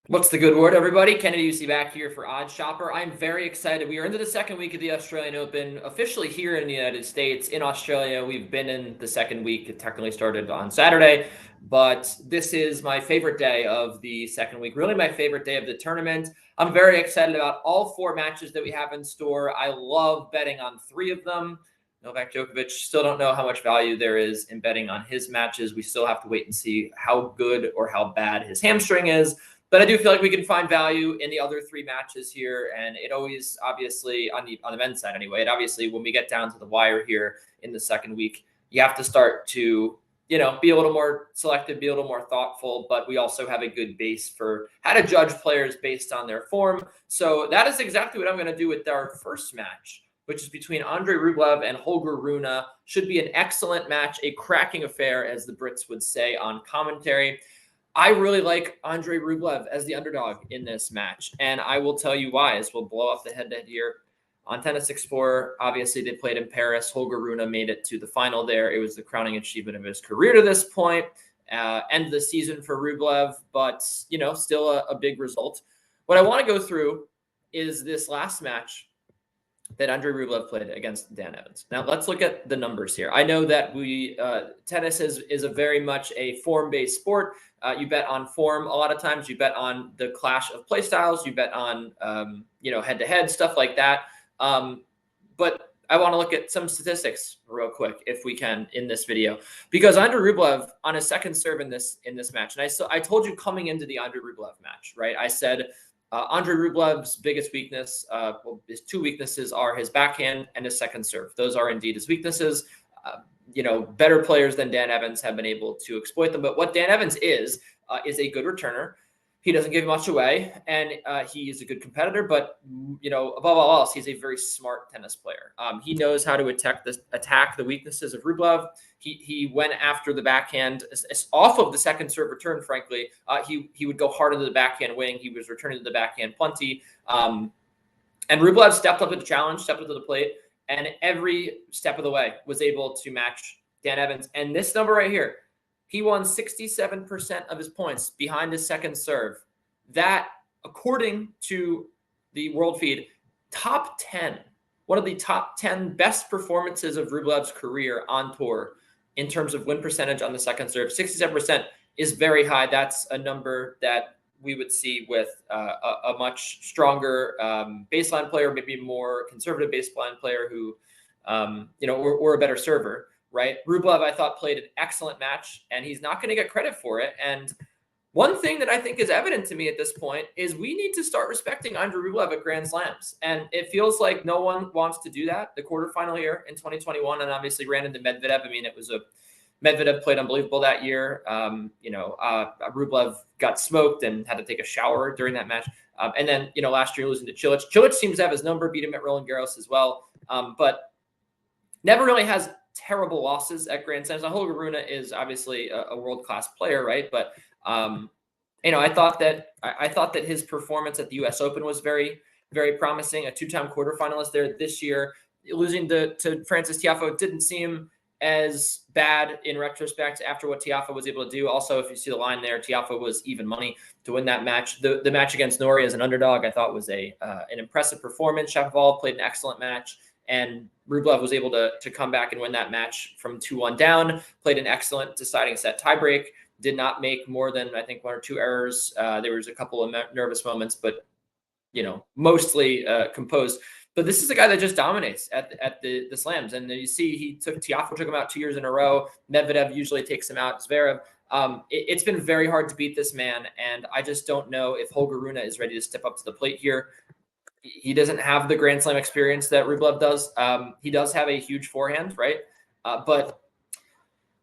What's the good word, everybody? Kennedy UC back here for Odd Shopper. I'm very excited. We are into the second week of the Australian Open, officially here in the United States. In Australia, we've been in the second week. It technically started on Saturday, but this is my favorite day of the second week, really my favorite day of the tournament. I'm very excited about all four matches that we have in store. I love betting on three of them. Novak Djokovic, still don't know how much value there is in betting on his matches. We still have to wait and see how good or how bad his hamstring is. But I do feel like we can find value in the other three matches here. And it always, obviously, on the men's side anyway, it obviously, when we get down to the wire here in the second week, you have to start to, be a little more selective, be a little more thoughtful. But we also have a good base for how to judge players based on their form. So that is exactly what I'm going to do with our first match, which is between Andre Rublev and Holger Rune. Should be an excellent match, a cracking affair, as the Brits would say on commentary. I really like Andre Rublev as the underdog in this match, and I will tell you why, as we'll blow off the head-to-head here. On Tennis Explorer, obviously they played in Paris. Holger Rune made it to the final there. It was the crowning achievement of his career to this point. End of the season for Rublev, but, still a big result. What I want to go through is this last match that Andre Rublev played against Dan Evans. Now, let's look at the numbers here. I know that tennis is a very much a form-based sport. You bet on form a lot of times. You bet on the clash of play styles. You bet on, head-to-head, stuff like that. But I want to look at some statistics real quick, if we can, in this video. Because Andre Rublev, on his second serve in this match, and I told you coming into the Andre Rublev match, right? I said Andre Rublev's biggest weakness, his two weaknesses are his backhand and his second serve. Those are indeed his weaknesses. Better players than Dan Evans have been able to exploit them. But what Dan Evans is a good returner. He doesn't give much away, and he is a good competitor. But, above all else, he's a very smart tennis player. He knows how to attack the weaknesses of Rublev. He went after the backhand off of the second serve return, frankly. He would go hard into the backhand wing. He was returning to the backhand plenty. And Rublev stepped up to the challenge, stepped up to the plate, and every step of the way was able to match Dan Evans. And this number right here, he won 67% of his points behind his second serve. That, according to the world feed, top 10, one of the top 10 best performances of Rublev's career on tour in terms of win percentage on the second serve. 67% is very high. That's a number that we would see with a much stronger baseline player, maybe more conservative baseline player who, or a better server, right? Rublev, I thought, played an excellent match, and he's not going to get credit for it. And one thing that I think is evident to me at this point is we need to start respecting Andre Rublev at Grand Slams. And it feels like no one wants to do that. The quarterfinal here in 2021, and obviously ran into Medvedev. I mean, Medvedev played unbelievable that year. Rublev got smoked and had to take a shower during that match. And then, last year losing to Cilic. Cilic seems to have his number, beat him at Roland Garros as well. But never really has terrible losses at Grand Slams. Now, Holger Rune is obviously a world-class player, right? But, I thought that his performance at the U.S. Open was very, very promising. A two-time quarterfinalist there this year. Losing to Francis Tiafoe didn't seem as bad in retrospect after what Tiafoe was able to do. Also, if you see the line there, Tiafoe was even money to win that match. The match against Norrie as an underdog, I thought, was an impressive performance. Shapovalov played an excellent match, and Rublev was able to come back and win that match from 2-1 down. Played an excellent deciding set tiebreak. Did not make more than, I think, one or two errors. There was a couple of nervous moments, but mostly composed. But this is a guy that just dominates at the slams. And you see Tiafoe took him out 2 years in a row. Medvedev usually takes him out. Zverev. It's been very hard to beat this man. And I just don't know if Holger Rune is ready to step up to the plate here. He doesn't have the Grand Slam experience that Rublev does. He does have a huge forehand, right? But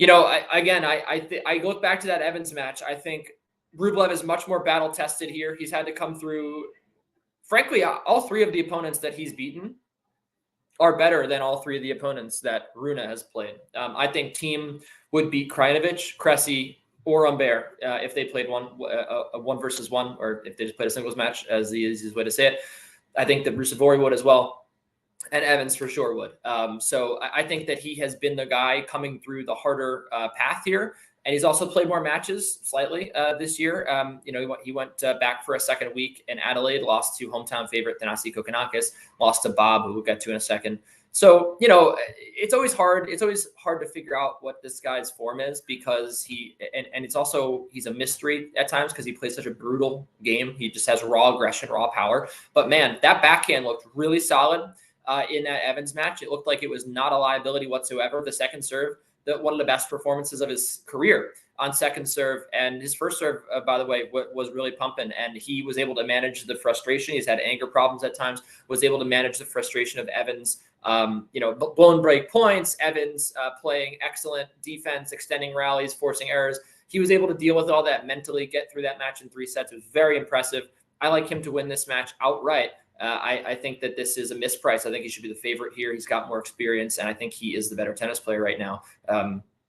I look back to that Evans match. I think Rublev is much more battle tested here. He's had to come through. Frankly, all three of the opponents that he's beaten are better than all three of the opponents that Rune has played. I think Thiem would beat Krajinovic, Cressy, or Humbert if they played one versus one, or if they just played a singles match, as the easiest way to say it. I think that Ruusuvuori would as well, and Evans for sure would. So I think that he has been the guy coming through the harder path here. And he's also played more matches slightly this year. He went back for a second week in Adelaide, lost to hometown favorite Thanasi Kokkinakis, lost to Bob, who we'll get to in a second. So, it's always hard. It's always hard to figure out what this guy's form is because he's a mystery at times because he plays such a brutal game. He just has raw aggression, raw power. But man, that backhand looked really solid in that Evans match. It looked like it was not a liability whatsoever. The second serve, one of the best performances of his career on second serve. And his first serve, by the way, was really pumping. And he was able to manage the frustration. He's had anger problems at times, was able to manage the frustration of Evans. Blown break points, Evans playing excellent defense, extending rallies, forcing errors. He was able to deal with all that mentally, get through that match in 3 sets. It was very impressive. I like him to win this match outright. I think that this is a misprice. I think he should be the favorite here. He's got more experience, and I think he is the better tennis player right now.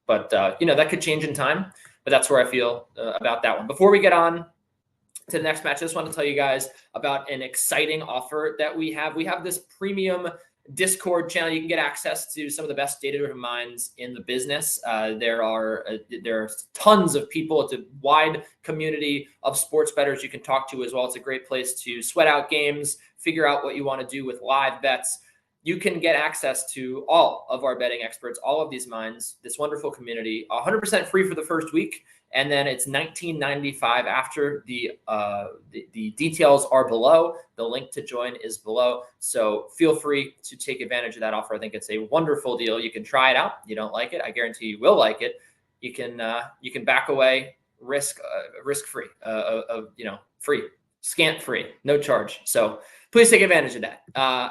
But that could change in time. But that's where I feel about that one. Before we get on to the next match, I just want to tell you guys about an exciting offer that we have. We have this premium Discord channel. You can get access to some of the best data-driven minds in the business. There are tons of people. It's a wide community of sports bettors you can talk to as well. It's a great place to sweat out games, figure out what you want to do with live bets. You can get access to all of our betting experts, all of these minds, this wonderful community, 100% free for the first week. And then it's $19.95 after. The details are below. The link to join is below. So feel free to take advantage of that offer. I think it's a wonderful deal. You can try it out. You don't like it, I guarantee you will like it. You can back away risk free, free, scant free, no charge. So please take advantage of that.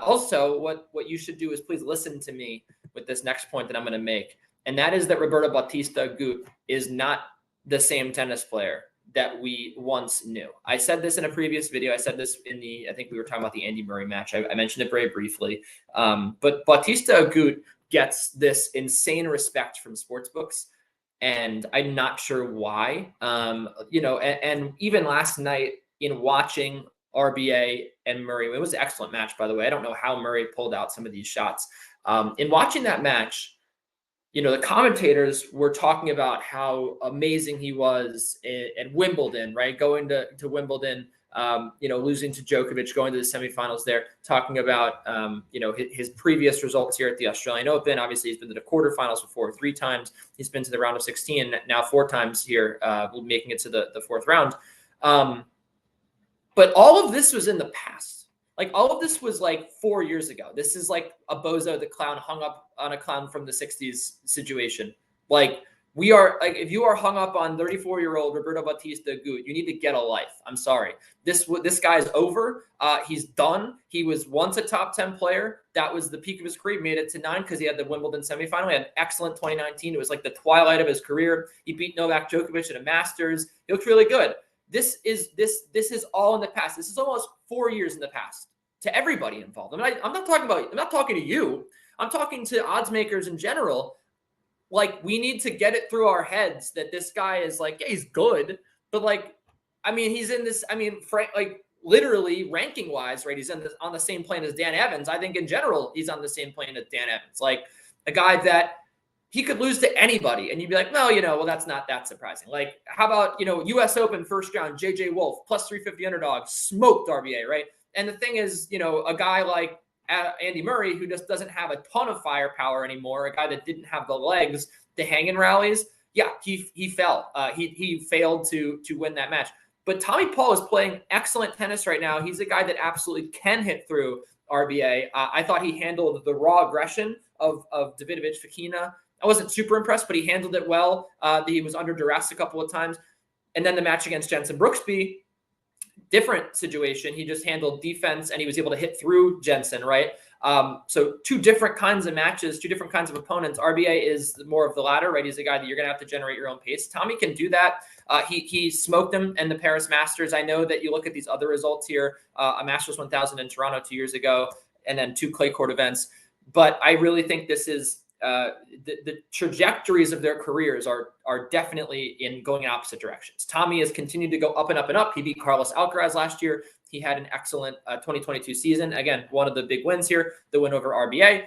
Also, what you should do is please listen to me with this next point that I'm going to make, and that is that Roberto Bautista-Agut is not the same tennis player that we once knew. I said this in a previous video. I said this I think we were talking about the Andy Murray match. I mentioned it very briefly. But Bautista-Agut gets this insane respect from sportsbooks, and I'm not sure why. And even last night in watching RBA and Murray, it was an excellent match, by the way. I don't know how Murray pulled out some of these shots. In watching that match, the commentators were talking about how amazing he was at Wimbledon, right? Going to Wimbledon, losing to Djokovic, going to the semifinals there, talking about, his previous results here at the Australian Open. Obviously, he's been to the quarterfinals before 3 times. He's been to the round of 16, now 4 times here, making it to the 4th round. But all of this was in the past. Like, all of this was like 4 years ago. This is like a Bozo the Clown hung up on a clown from the 60s situation. Like, if you are hung up on 34-year-old Roberto Bautista-Agut, you need to get a life. I'm sorry. This guy's over. He's done. He was once a top 10 player. That was the peak of his career. He made it to 9 because he had the Wimbledon semifinal. He had an excellent 2019. It was like the twilight of his career. He beat Novak Djokovic at a Masters. He looked really good. This is all in the past. This is almost 4 years in the past to everybody involved. I mean, I'm not talking to you. I'm talking to odds makers in general. Like, we need to get it through our heads that this guy is like, yeah, he's good, but like, I mean, he's in this. I mean, literally ranking wise, right? He's on the same plane as Dan Evans. I think in general, he's on the same plane as Dan Evans. Like, a guy that he could lose to anybody, and you'd be like, well, that's not that surprising. Like, how about, U.S. Open first round, J.J. Wolf, plus 350 underdog, smoked RBA, right? And the thing is, a guy like Andy Murray, who just doesn't have a ton of firepower anymore, a guy that didn't have the legs to hang in rallies, yeah, he fell. He failed to win that match. But Tommy Paul is playing excellent tennis right now. He's a guy that absolutely can hit through RBA. I thought he handled the raw aggression of Davidovich Fokina. I wasn't super impressed, but he handled it well. He was under duress a couple of times. And then the match against Jensen Brooksby, different situation. He just handled defense, and he was able to hit through Jensen, right? So 2 different kinds of matches, 2 different kinds of opponents. RBA is more of the latter, right? He's a guy that you're going to have to generate your own pace. Tommy can do that. He smoked him in the Paris Masters. I know that you look at these other results here, a Masters 1000 in Toronto 2 years ago, and then 2 clay court events. But I really think this is the trajectories of their careers are definitely in going in opposite directions. Tommy has continued to go up and up and up. He beat Carlos Alcaraz last year. He had an excellent 2022 season. Again, one of the big wins here, the win over RBA.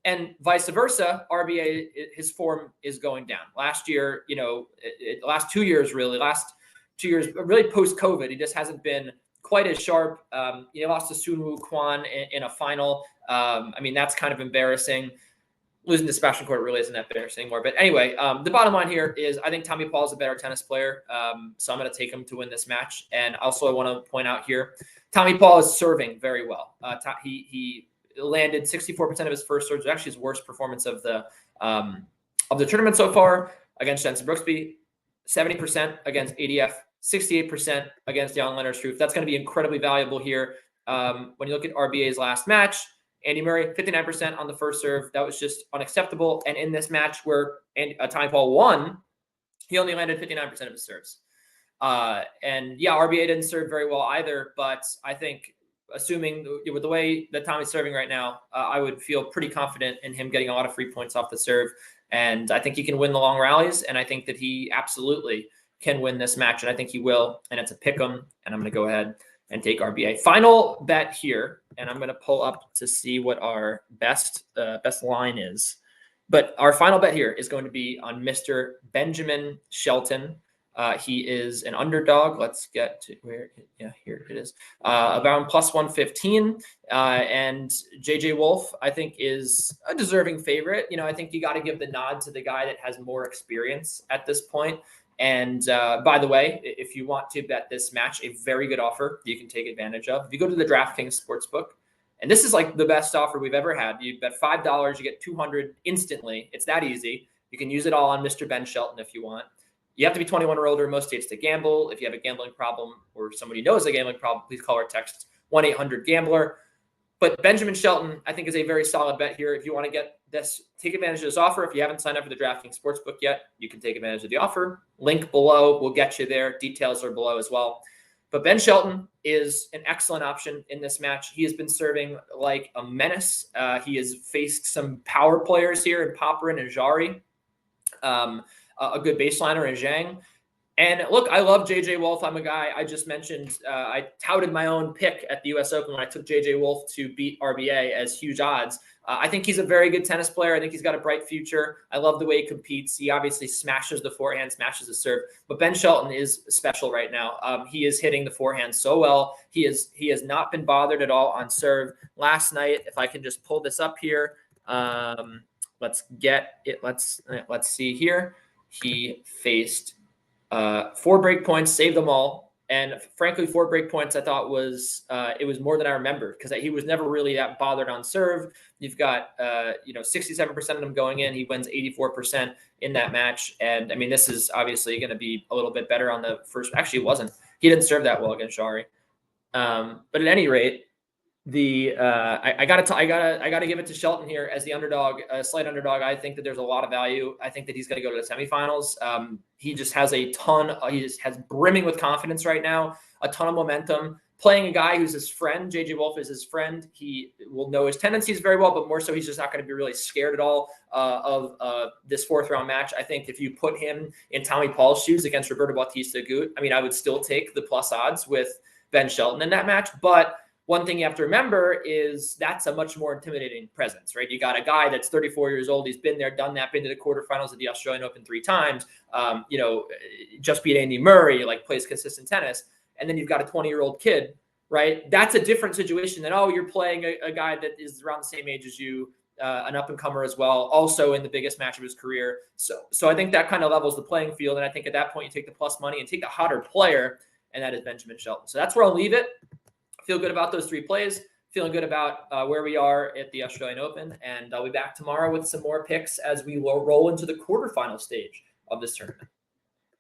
And vice versa, RBA, his form is going down. Last year, last 2 years, really, post-COVID, he just hasn't been quite as sharp. He lost to Sun Woo Kwon in a final. That's kind of embarrassing. Losing to Sebastian Court really isn't that embarrassing anymore. But anyway, the bottom line here is I think Tommy Paul is a better tennis player. So I'm going to take him to win this match. And also I want to point out here, Tommy Paul is serving very well. He landed 64% of his first serves, actually his worst performance of the tournament so far against Jensen Brooksby, 70% against ADF, 68% against Jan Lennart Struff. That's going to be incredibly valuable here. When you look at RBA's last match, Andy Murray, 59% on the first serve. That was just unacceptable. And in this match where Tommy Paul won, he only landed 59% of his serves. RBA didn't serve very well either. But I think, assuming with the way that Tommy's serving right now, I would feel pretty confident in him getting a lot of free points off the serve. And I think he can win the long rallies. And I think that he absolutely can win this match. And I think he will. And it's a pick 'em. And I'm going to go ahead and take RBA. Final bet here, and I'm going to pull up to see what our best line is. But our final bet here is going to be on Mr. Benjamin Shelton. He is an underdog. Let's get to where. Yeah, here it is. Around plus 115. And JJ Wolf, I think, is a deserving favorite. I think you got to give the nod to the guy that has more experience at this point. And by the way, if you want to bet this match, a very good offer you can take advantage of. If you go to the DraftKings Sportsbook, and this is like the best offer we've ever had. You bet $5, you get $200 instantly. It's that easy. You can use it all on Mr. Ben Shelton if you want. You have to be 21 or older in most states to gamble. If you have a gambling problem or somebody knows a gambling problem, please call or text 1-800-GAMBLER. But Benjamin Shelton, I think, is a very solid bet here. If you want to get this, take advantage of this offer. If you haven't signed up for the DraftKings Sportsbook yet, you can take advantage of the offer. Link below will get you there. Details are below as well. But Ben Shelton is an excellent option in this match. He has been serving like a menace. He has faced some power players here in Popyrin and Jari, a good baseliner in Zhang. And look, I love JJ Wolf. I'm a guy I just mentioned. I touted my own pick at the U.S. Open when I took JJ Wolf to beat RBA as huge odds. I think he's a very good tennis player. I think he's got a bright future. I love the way he competes. He obviously smashes the forehand, smashes the serve. But Ben Shelton is special right now. He is hitting the forehand so well. He has not been bothered at all on serve. Last night, if I can just pull this up here, let's get it. Let's see here. He faced 4 break points, saved them all. And frankly, 4 break points I thought was it was more than I remembered because he was never really that bothered on serve. You've got 67% of them going in. He wins 84% in that match. And I mean, this is obviously going to be a little bit better on the first. Actually, it wasn't. He didn't serve that well against Jari. But at any rate, I gotta give it to Shelton here as the underdog, a slight underdog. I think that there's a lot of value. I think that he's going to go to the semifinals. He just has he just has brimming with confidence right now, a ton of momentum. Playing a guy who's his friend, JJ Wolf is his friend. He will know his tendencies very well, but more so, he's just not going to be really scared at all of this 4th round match. I think if you put him in Tommy Paul's shoes against Roberto Bautista-Agut, I mean, I would still take the plus odds with Ben Shelton in that match, but one thing you have to remember is that's a much more intimidating presence, right? You got a guy that's 34 years old. He's been there, done that, been to the quarterfinals of the Australian Open 3 times, just beat Andy Murray, like plays consistent tennis. And then you've got a 20-year-old kid, right? That's a different situation than, oh, you're playing a guy that is around the same age as you, an up-and-comer as well, also in the biggest match of his career. So I think that kind of levels the playing field. And I think at that point, you take the plus money and take the hotter player, and that is Benjamin Shelton. So that's where I'll leave it. Feel good about those 3 plays. Feeling good about where we are at the Australian Open. And I'll be back tomorrow with some more picks as we roll into the quarterfinal stage of this tournament.